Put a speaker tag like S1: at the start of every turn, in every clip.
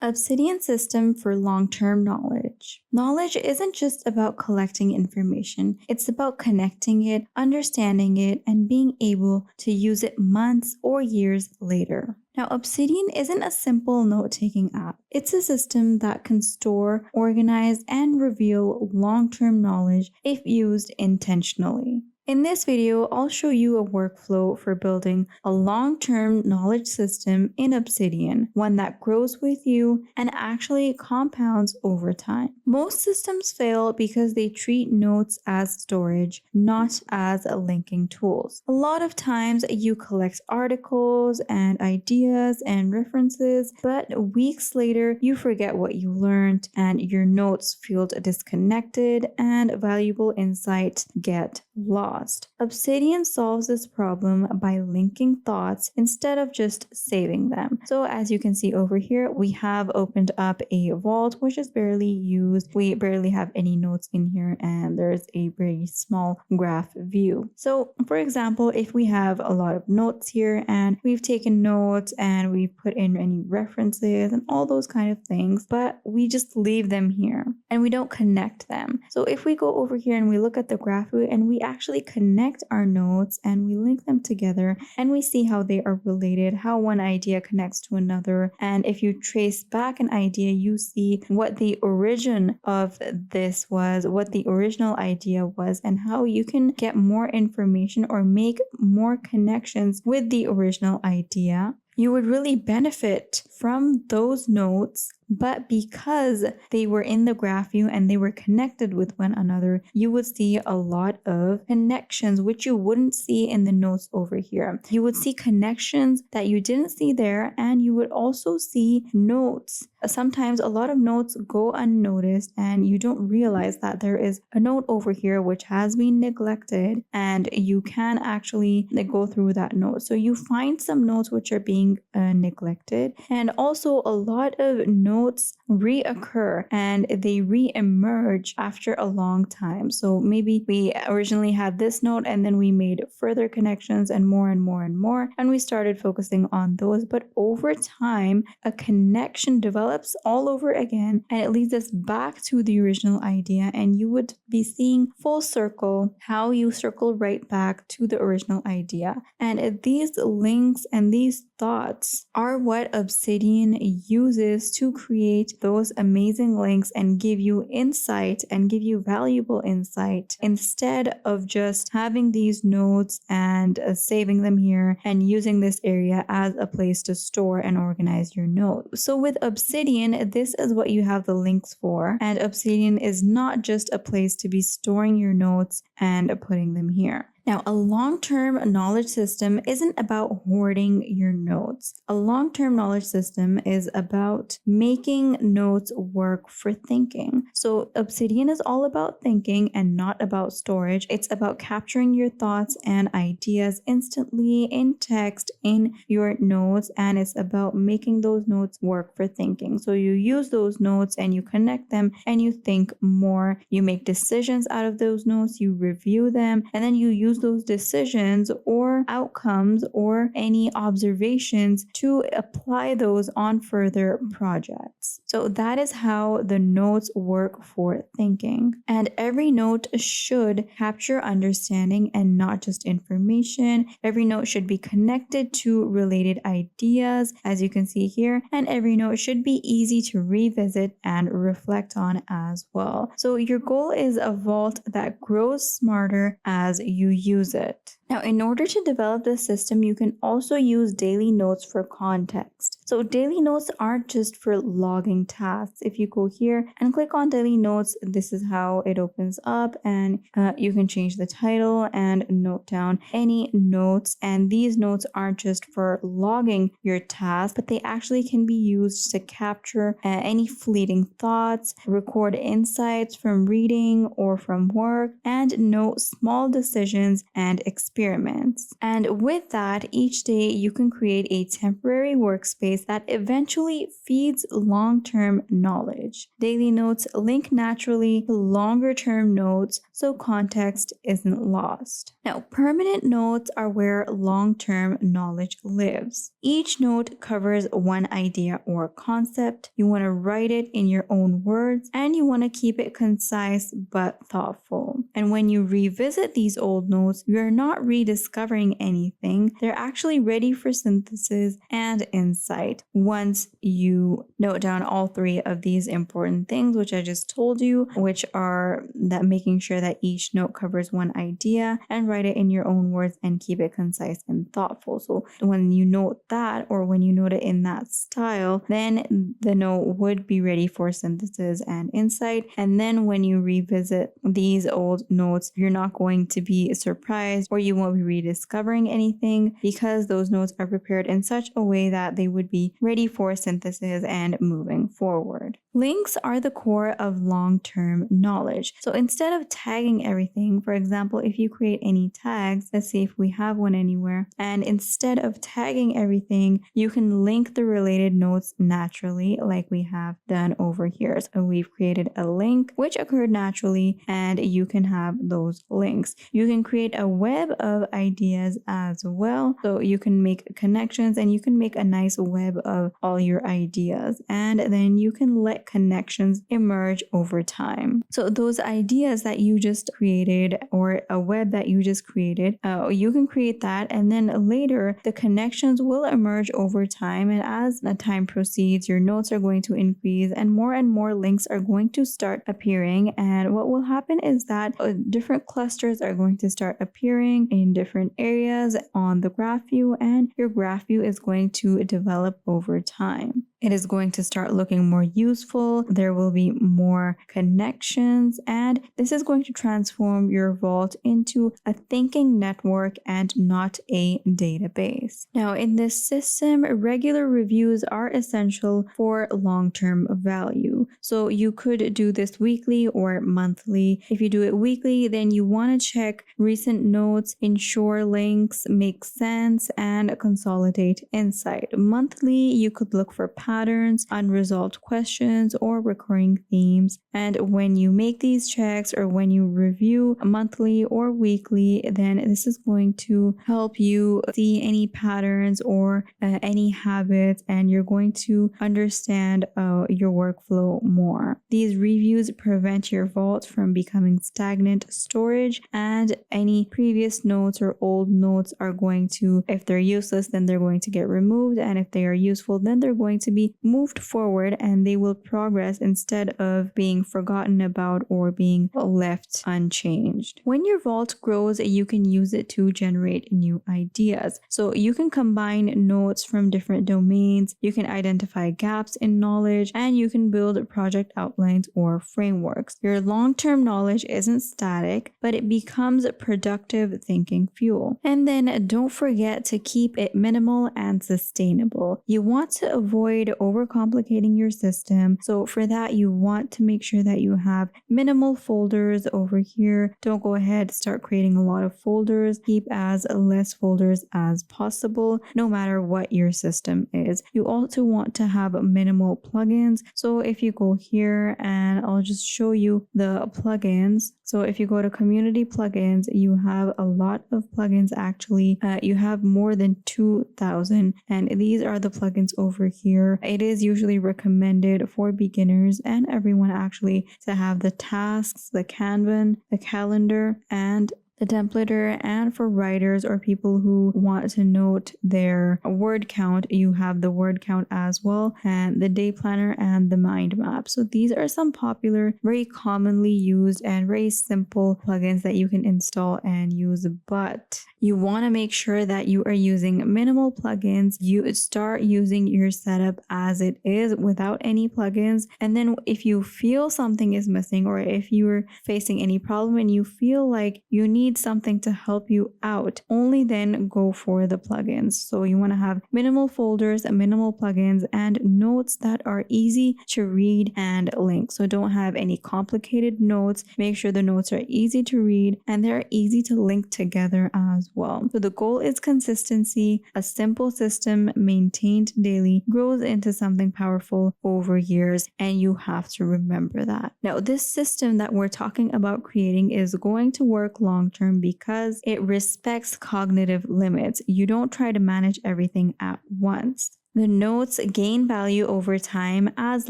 S1: Obsidian system for long-term knowledge. Knowledge isn't just about collecting information, it's about connecting it, understanding it, and being able to use it months or years later. Now, Obsidian isn't a simple note taking app. It's a system that can store, organize, and reveal long term knowledge if used intentionally. In this video, I'll show you a workflow for building a long-term knowledge system in Obsidian, one that grows with you and actually compounds over time. Most systems fail because they treat notes as storage, not as linking tools. A lot of times you collect articles and ideas and references, but weeks later you forget what you learned and your notes feel disconnected and valuable insights get lost. Obsidian solves this problem by linking thoughts instead of just saving them. So as you can see over here, we have opened up a vault which is barely used. We barely have any notes in here and there's a very small graph view. So for example, if we have a lot of notes here and we've taken notes and we've put in any references and all those kind of things, but we just leave them here and we don't connect them. So if we go over here and we look at the graph view and we actually connect our notes and we link them together and we see how they are related, how one idea connects to another. And if you trace back an idea, you see what the origin of this was, what the original idea was, and how you can get more information or make more connections with the original idea. You would really benefit from those notes, but because they were in the graph view and they were connected with one another, you would see a lot of connections which you wouldn't see in the notes over here. You would see connections that you didn't see there, and you would also see notes. Sometimes a lot of notes go unnoticed and you don't realize that there is a note over here which has been neglected, and you can actually go through that note. So you find some notes which are being neglected, and also a lot of notes reoccur and they re-emerge after a long time. So maybe we originally had this note and then we made further connections and more and more and more, and we started focusing on those, but over time a connection develops all over again and it leads us back to the original idea, and you would be seeing full circle how you circle right back to the original idea. And these links and these thoughts are what Obsidian uses to create those amazing links and give you insight and give you valuable insight, instead of just having these notes and saving them here and using this area as a place to store and organize your notes. So with Obsidian, this is what you have the links for, and Obsidian is not just a place to be storing your notes and putting them here. Now, a long-term knowledge system isn't about hoarding your notes. A long-term knowledge system is about making notes work for thinking. So Obsidian is all about thinking and not about storage. It's about capturing your thoughts and ideas instantly in text in your notes, and it's about making those notes work for thinking. So you use those notes and you connect them and you think more. You make decisions out of those notes, you review them, and then you use those decisions or outcomes or any observations to apply those on further projects. So that is how the notes work for thinking. And every note should capture understanding and not just information. Every note should be connected to related ideas, as you can see here, and every note should be easy to revisit and reflect on as well. So your goal is a vault that grows smarter as you use it. Now, in order to develop this system, you can also use daily notes for context. So daily notes aren't just for logging tasks. If you go here and click on daily notes, this is how it opens up, and you can change the title and note down any notes. And these notes aren't just for logging your tasks, but they actually can be used to capture any fleeting thoughts, record insights from reading or from work, and note small decisions and experiences experiments. And with that, each day you can create a temporary workspace that eventually feeds long-term knowledge. Daily notes link naturally to longer-term notes so context isn't lost. Now, permanent notes are where long-term knowledge lives. Each note covers one idea or concept. You want to write it in your own words and you want to keep it concise but thoughtful. And when you revisit these old notes, you're not rediscovering anything. They're actually ready for synthesis and insight. Once you note down all three of these important things, which I just told you, which are that making sure that each note covers one idea and write it in your own words and keep it concise and thoughtful. So when you note that, or when you note it in that style, then the note would be ready for synthesis and insight. And then when you revisit these old notes, you're not going to be surprised or you won't be rediscovering anything because those notes are prepared in such a way that they would be ready for synthesis and moving forward. Links are the core of long-term knowledge. So instead of tagging everything, for example, if you create any tags, let's see if we have one anywhere, and instead of tagging everything, you can link the related notes naturally like we have done over here. So we've created a link which occurred naturally and you can have those links. You can create a web of ideas as well. So you can make connections and you can make a nice web of all your ideas and then you can let connections emerge over time. So those ideas that you just created or a web that you just created, you can create that and then later the connections will emerge over time, and as the time proceeds your notes are going to increase and more links are going to start appearing, and what will happen is that different clusters are going to start appearing in different areas on the graph view and your graph view is going to develop over time. It is going to start looking more useful, there will be more connections, and this is going to transform your vault into a thinking network and not a database. Now, in this system, regular reviews are essential for long-term value. So you could do this weekly or monthly. If you do it weekly, then you want to check recent notes, ensure links make sense, and consolidate insight. Monthly, you could look for patterns, unresolved questions, or recurring themes. And when you make these checks or when you review monthly or weekly, then this is going to help you see any patterns or any habits, and you're going to understand your workflow more. These reviews prevent your vault from becoming stagnant storage, and any previous notes or old notes are going to, if they're useless, then they're going to get removed, and if they are useful, then they're going to be moved forward and they will progress instead of being forgotten about or being left unchanged. When your vault grows, you can use it to generate new ideas. So you can combine notes from different domains, you can identify gaps in knowledge, and you can build project outlines or frameworks. Your long-term knowledge isn't static, but it becomes productive thinking fuel. And then don't forget to keep it minimal and sustainable. You want to avoid overcomplicating your system. So for that, you want to make sure that you have minimal folders over here. Don't go ahead, start creating a lot of folders. Keep as less folders as possible, no matter what your system is. You also want to have minimal plugins. So if you go here and I'll just show you the plugins. So if you go to community plugins, you have a lot of plugins actually. You have more than 2,000, and these are the plugins over here. It is usually recommended for beginners and everyone actually to have the tasks, the Kanban, the calendar, and the templater, and for writers or people who want to note their word count, you have the word count as well, and the day planner and the mind map. So these are some popular, very commonly used and very simple plugins that you can install and use, but you want to make sure that you are using minimal plugins. You start using your setup as it is without any plugins, and then if you feel something is missing or if you're facing any problem and you feel like you need need something to help you out, only then go for the plugins. So you want to have minimal folders, minimal plugins, and notes that are easy to read and link. So don't have any complicated notes. Make sure the notes are easy to read and they're easy to link together as well. So the goal is consistency. A simple system maintained daily grows into something powerful over years, and you have to remember that. Now, this system that we're talking about creating is going to work long term because it respects cognitive limits. You don't try to manage everything at once. The notes gain value over time as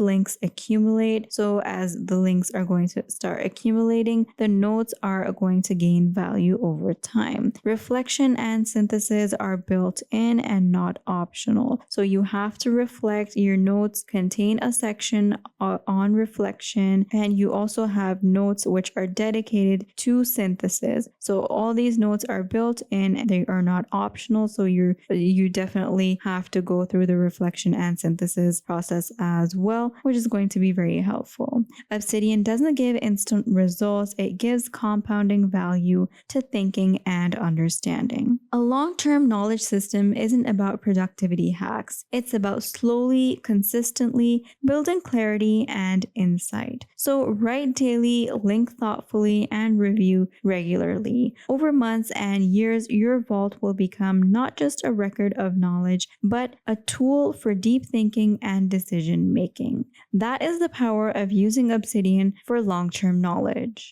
S1: links accumulate. So as the links are going to start accumulating, the notes are going to gain value over time. Reflection and synthesis are built in and not optional. So you have to reflect. Your notes contain a section on reflection, and you also have notes which are dedicated to synthesis. So all these notes are built in, they are not optional. So you definitely have to go through the reflection and synthesis process as well, which is going to be very helpful. Obsidian doesn't give instant results, it gives compounding value to thinking and understanding. A long-term knowledge system isn't about productivity hacks, it's about slowly, consistently building clarity and insight. So write daily, link thoughtfully, and review regularly. Over months and years, your vault will become not just a record of knowledge, but a tool for deep thinking and decision making. That is the power of using Obsidian for long-term knowledge.